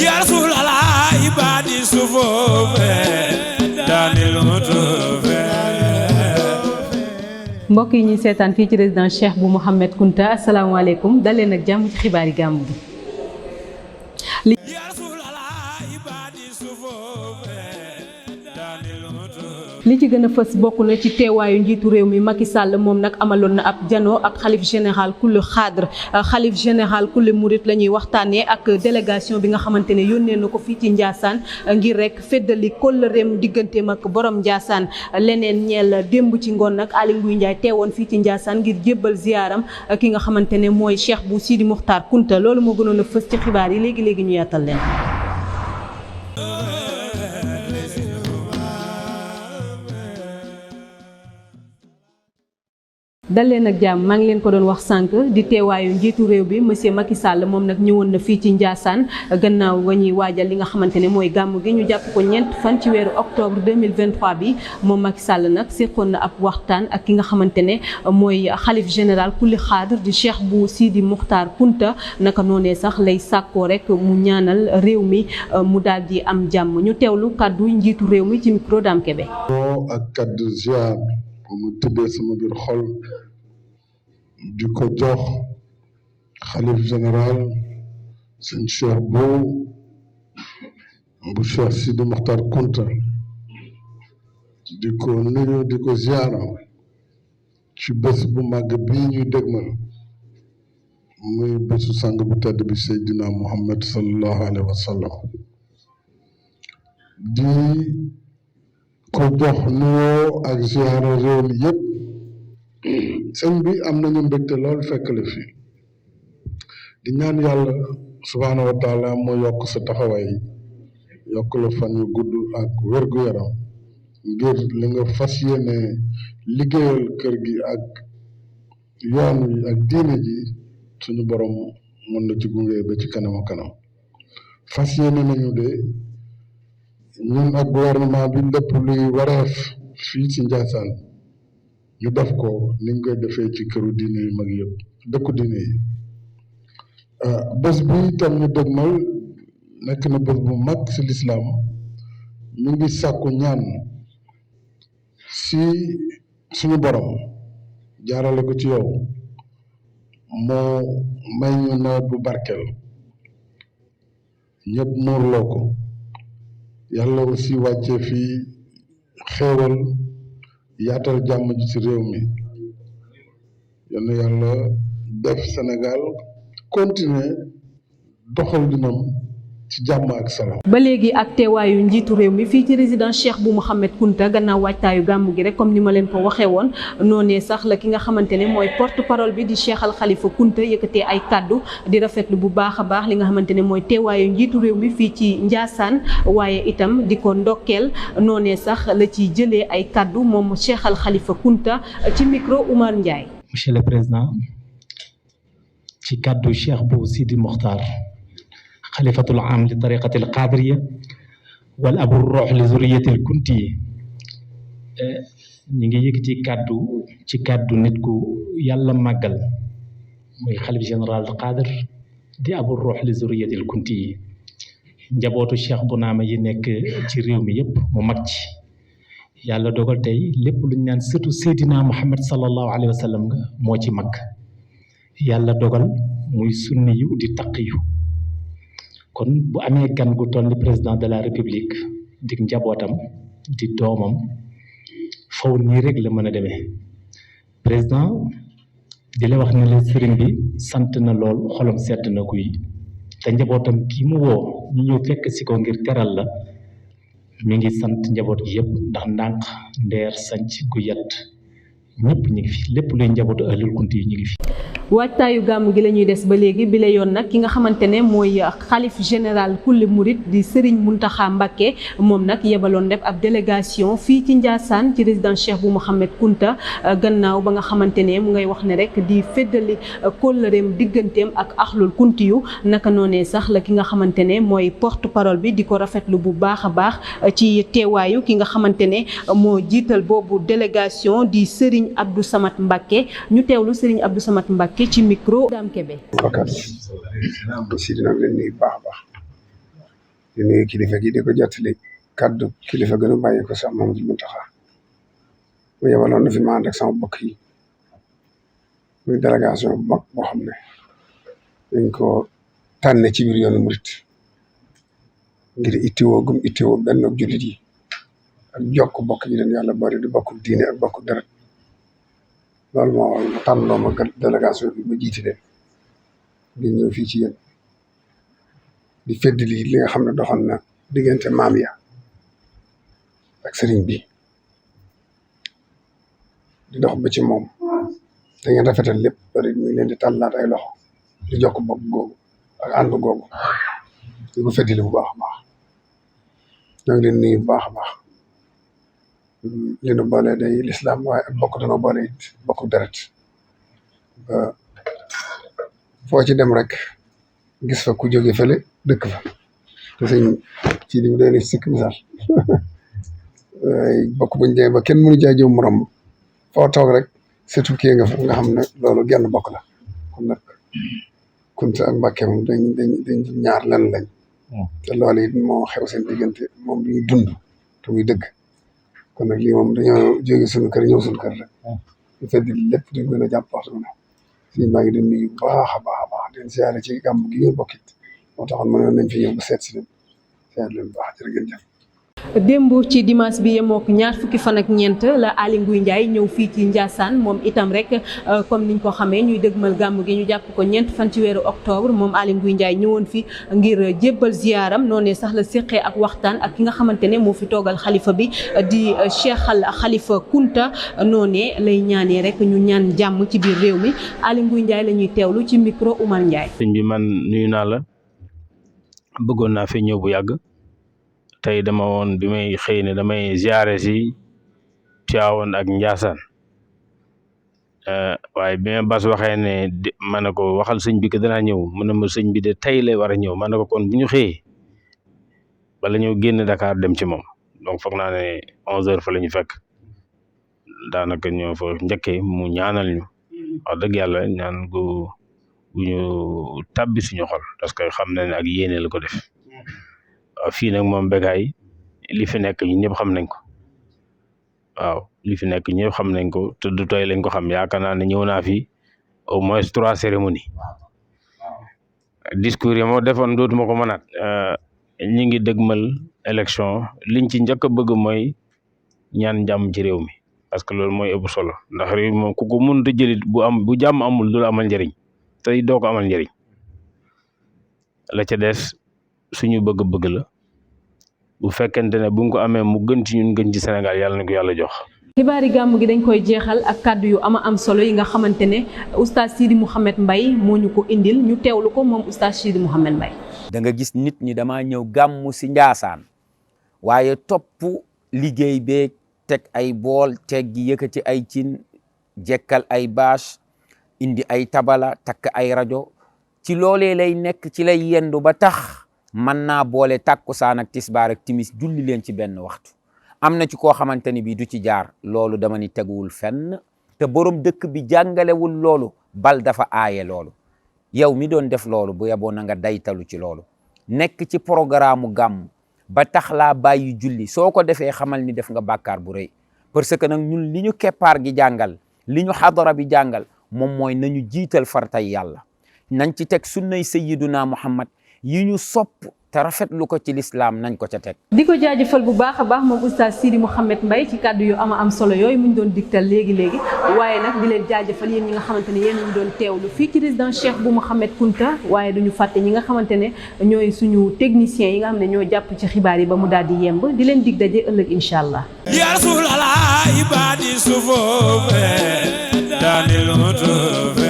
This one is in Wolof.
ya Rasulallah ibadi sufofe danil mutufe. mbokk yi ñuy seetaan fii ci résidence Cheikh bu Mouhamed Kounta asalaamaaleykum daleen ak jàmm ci xibaari gàmmu gi. li ci gën a fës bokk na ci teewaayu njiitu réew mi Macky Sall moom nag amaloon na ab janoo ak xalif général kulli xaadr xalif général kulli murit la ñuy waxtaanee ak délégation bi nga xamante ne yónnee na ko fii ci Ndiassane ngir rek feddali kóllëreem digganteem ak borom Ndiassane. leneen ñeel démb ci ngoon nag Aly Ngouille Ndiaye teewoon fii ci Ndiassane ngir jébbal ziyaaram ki nga xamante ne mooy Cheikh bu Sidi Mokhtar Kounta loolu moo gënoon a fës ci xibaar yi léegi ñu yaatal leen. dal leen ak jàmm maa ngi leen ko doon wax sànq di teewaayu njiitu réew bi monsieur Macky Sall moom nag ñëwoon na fii ci Ndiassane gannaaw nga ñuy waajal li nga xamante ne mooy gàmmu gi ñu jàpp ko ñeent fan ci weeru octobre 2023 bi moom Macky Sall nag séqoon na ab waxtaan ak ki nga xamante ne mooy xalif général kulli xaadr di Cheikh bu Sidi Mokhtar Kounta naka noonee sax lay sàkkoo rek mu ñaanal réew mi mu daal di am jàmm ñu teewlu kàddu njiitu réew mi ci micro Dame Kébé. ak kàddu ziar bu mu tibbee sama biir xol di ko jox xalif général sëñ Cheikh bu Cheikh Sidi Mokhtar Kounta di ko nuyu di ko ziara ci bés bu màgg bii ñuy dégmal muy bésu sang bu tedd bi Seydina Muhammad sallallahu alayhi wa sallam di ko jox nuyoo ak ziara réew mi yépp sëñ bi am nañu mbégte lool fekk la fi di ñaan yàlla subhaanahu wa taala moo yokk sa taxawaay yokk la fan yu gudd ak wér-gu-yaram ngir li nga fas yéene liggéeyal kër gi ak yoon wi ak diine ji suñu borom mën na ci gunge ba ci kanam kanam fas yéene nañu de ñun ak gouvernement bi lépp luy wareef fii ci Ndiassane ñu def ko niñ koy defee ci këru diine yu mag yëpp dëkku diine yi bés bi itam ñu dëgmal nekk na bés bu mag ci lislaam ñu ngi sàkku ñaan si suñu borom jaarale ko ci yow moo may ñu nawet bu barkeel ñëpp muurloo ko yàlla aussi wàccee fii xéewal yaatal jàmm ji ci réew mi yal yàlla def Sénégal continuer doxal dinam ci jàmm ak salaam. ba léegi ak teewaayu njiitu réew mi fii ci résidence Cheikh bu Mouhamed Kounta gannaaw waajtaayu gàmmu gi rek comme ni ma leen ko waxee woon noonee sax la ki nga xamante ne mooy porte parole bi di Cheikh Al Khalifa Kounta yëkkatee ay kaddu di rafetlu bu baax a baax li nga xamante ne mooy teewaayu njiitu réew mi fii ci Ndiassane waaye itam di ko ndokkeel noonee sax la ci jëlee ay kaddu moom Cheikh Al Khalifa Kounta ci micro Oumar Ndiaye. Monsieur le Président ci kaddu Cheikh bu Sidi Mokhtar xalifatul am li tariqati al qadiriya wal abu ruux li zuriyati al kunti ñi ngi yëkkati kàddu ci kàddu nit ku yàlla màggal muy xalif général al qadir di abu ruux li zuriyati al kunti yi njabootu cheikh bu naama yi nekk ci réew mi yëpp mu mag ci yàlla dogal tey lépp luñ naan surtout Seydina Muhammad sallallahu alayhi wa sallam nga moo ci mag yàlla dogal muy sunni yu di taqiyu kon bu amee gan gu toll ni président de la république di njabootam di doomam faw nii rek la mën a demee président di la wax ne la sëriñ bi sant na lool xolam sedd na kuy te njabootam kii mu woo ñu ñëw fekk si ko ngir teral la mi ngi sant njaboot gi yëpp ndax ndànk ndeer sanc gu yett ñëpp ñu ngi fi lépp luy njabootu ahlul kunti yi ñu ngi fi. waajtaayu gàmm gi la ñuy des ba léegi bi la yoon nag ki nga xamante ne mooy xalif général kulli murit di Serigne Mountakha Mbacké moom nag yebaloon def ab délégation fii ci Ndiassane ci résidence Cheikh bu Mouhamed Kounta gannaaw ba nga xamante ne mu ngay wax ne rek di feddali kóllëreem digganteem ak axlul kunti yu naka noonee sax la ki nga xamante ne mooy porte parole bi di ko rafetlu bu baax a baax ci teewaayu ki nga xamante ne moo jiital boobu délégation di Serigne Abdou Samad Mbacké ñu teewlu Serigne Abdou Samad Mbacké ci micro Dame Kébé. Bakar Sidi nag leen nuyu baax a baax di nuyu kilifa gi di ko jottali kaddu kilifa gën a bàyyi ko sax Mamadou Mountakha mu yebaloon na fi ma ànd ak sama bokk yi muy délégation bu mag boo xam ne dañ ko tànne ci biir yoonu murit ngir ittiwoo gum ittiwoo benn ak jullit yi ak jokk bokk yi leen yàlla bari di bokk diine ak bokk deret loolu moo waral mu tànn loo ma délégation bi ma jiite leen di ñëw fii ci yéen di feddali li nga xam ne doxoon na diggante maam ya ak sëriñ bi di dox ba ci moom da ngeen rafetal lépp bari mi ngi leen di tàllaat ay loxo di jokk bokk googu ak ànd googu di ko feddali bu baax a baax ñoo ngi leen nuyu bu baax a baax li nu boole day lislaam waaye ak bokk dana boole it bokk deret foo ci dem rek gis fa ku jóge fële dëkk fa te sëñ ci li mu doon sikk misaal bokk buñ dee ba kenn mënu caa jëw morom foo toog rek surtout kii nga fa nga xam ne loolu genn bokk la kon nag Kunta ak Mbàkke moom dañ ñaar lan lañ te loolu it moo xew seen diggante moom li ñu dund te muy dëgg kon nag lii moom dañoo jóge suñu kër ñëw suñu kër rek ñu feddi lépp di gën a jàpp waxtu ne fii maa ngi leen nuyu bu baax a baax a baax di leen siyaare ci gàmm gi ngeen bokkit moo taxoon ma ne nañ fi ñëw ba seet si leen siyaare leen bu baax jërë ngeen jëf démb ci dimanche bi yemook ñaar fukki fan ak ñeent la Aly Ngouille Ndiaye ñëw fii ci Ndiassane moom itam rek comme niñ ko xamee ñuy dëgmal gàmm gi ñu jàpp ko ñeent fan ci weeru octobre moom Aly Ngouille Ndiaye ñëwoon fi ngir jébbal ziyaaram noonee sax la séqee ak waxtaan ak ki nga xamante ne moo fi toogal xalifa bi di Cheikh Al Khalifa Kunta noonee lay ñaanee rek ñu ñaan jàmm ci biir réew mi Aly Ngouille Ndiaye la ñuy teewlu ci micro Oumar Ndiaye. sëñ bi man nuyu naa la bëggoon naa fi ñëw bu yàgg. tey dama woon bi may xëy ne damay ziare si Tivaouane ak Ndiassane waaye bi ma bas waxee ne ma ne ko waxal sëñ bi que danaa ñëw mu ne ma sëñ bi de tey lay war a ñëw ma ne ko kon bu ñu xëyee bala ñëw génn Dakar dem ci moom donc foog naa ne 11h fa la ñu fekk daanaka ñoo fa njëkkee mu ñaanal ñu wax dëgg yàlla ñaan gu ñu tàbbi suñu xol parce que xam na ne ak yéene la ko def. waaw fii nag moom Bécaye li fi nekk ñun ñëpp xam nañ ko waaw li fi nekk ñëpp xam nañ ko te du tooy lañ ko xam yaakaar naa ne ñëw naa fi au moins 3 cérémonies discours yi moo defoon dootuma ko mënaat ñi ngi dëgmal élection liñ ci njëkk a bëgg mooy ñaan jàmm ci réew mi parce que loolu mooy ëpp solo ndax réew mi moom ku ko mënut a jëlit bu jàmm amul du la amal njëriñ tey doo ko amal njëriñ la ca des suñu bëgg-bëgg la bu fekkente ne buñ ko amee mu gën ci ñun gën ci Sénégal yàlla na ko yàlla jox. xibaari gàmm gi dañ koy jeexal ak kàddu yu am solo yi nga xamante ne oustaz Sidi Mouhamed Mbaye moo ñu ko indil ñu teewlu ko moom oustaz Sidi Mouhamed Mbaye. da nga gis nit ñi dama ñëw gàmmu si Ndiassane waaye topp liggéey beeg teg ay bool teg gi yëkkati ay cin jekkal ay bâche indi ay tabala takk ay rajo ci loolee lay nekk ci lay yendu ba tax. mën naa boole takkusaan ak tisbaar ak timis julli leen ci benn waxtu am na ci koo xamante ni bii du ci jaar loolu dama ni teguwul fenn te borom dëkk bi jàngalewul loolu bal dafa aaye loolu yow mi doon def loolu bu yeboo na nga daytalu ci loolu nekk ci programme gàmm ba tax laa bàyyi julli soo ko defee xamal ni def nga bàkkaar bu rëy parce que nag ñun li ñu keppaar gi jàngal li ñu xadara bi jàngal moom mooy nañu jiital fartay yàlla nañ ci teg sunnay sayyiduna Muhammad yi ñu sopp te rafetlu ko ci lislaam nañ ko ca teg. di ko jaajëfal bu baax a baax moom oustaz Sidi Mouhamed Mbaye ci kàddu yu am solo yooyu mu ñu doon digtal léegi waaye nag di leen jaajëfal yéen ñi nga xamante ne yéen ñu doon teewlu fii ci résidence Cheikh bu Mouhamed Kunta waaye duñu fàtte ñi nga xamante ne ñooy suñu techniciens yi nga xam ne ñoo jàpp ci xibaar yi ba mu daal di yemb di leen dig daje ëllëg incha allah. ya Rasulallah ibadi sufofe danil mutufe